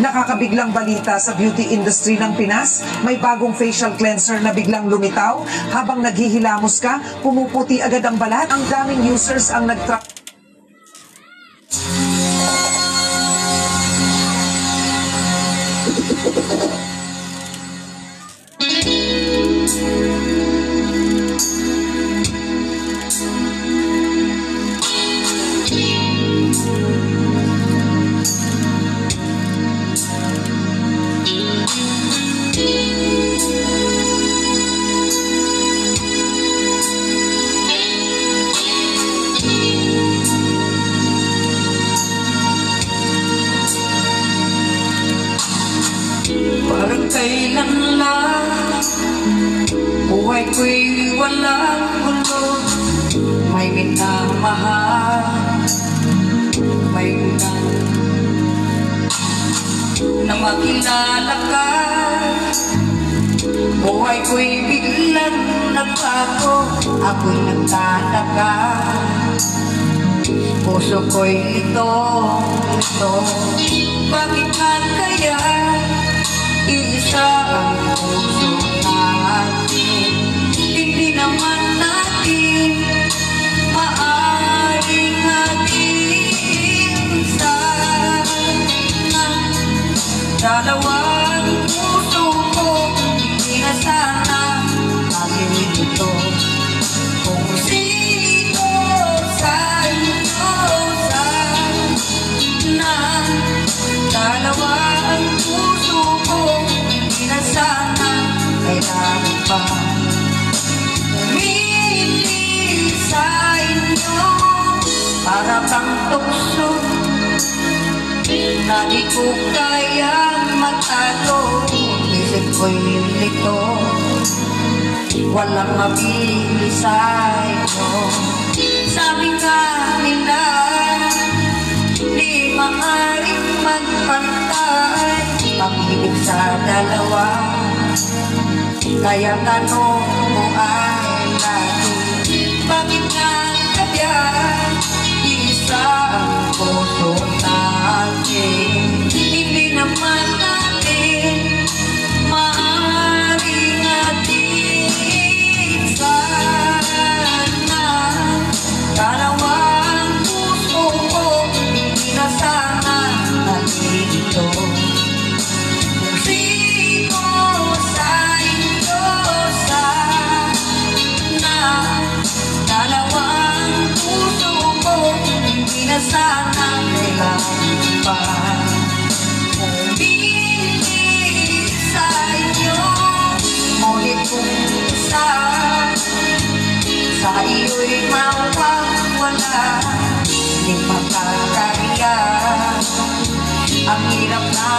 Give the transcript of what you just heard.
Nakakabiglang balita sa beauty industry ng Pinas. May bagong facial cleanser na biglang lumitaw. Habang naghihilamos ka, pumuputi agad ang balat. Ang daming users ang parang kailan lang buhay ko'y walang gulo. May minamahal, may ulan na makilala ka. Buhay ko'y biglang nagbago, ako'y nagtataka. Puso ko'y lito, bakit nga kaya iisa ang puso natin? Hindi naman natin maaaring maging sana. Dalawang puso ko, hindi na sana malilito. Kung sino sa inyo sana, dalawang puso ko, hindi na sana kailangan pa umili sa inyo. Para kang tukso na di ko kayang magtago. Isip ko'y lito, walang mabili sa inyo. Sabi nga nila, di maaaring magpantay pag-ibig sa dalawa. Kaya tanong mo ay lagi, bakit nga kaya isa ang puso natin? Hindi naman natin maaaring ating sana. Dalawang puso ko, hindi na sana nalilito. Kung sino sa inyo sana, dalawang puso ko, hindi na sana kailangan pa umili sa inyo. Ngunit kung sa iyo'y mawawala, di makakaya. Ang hirap na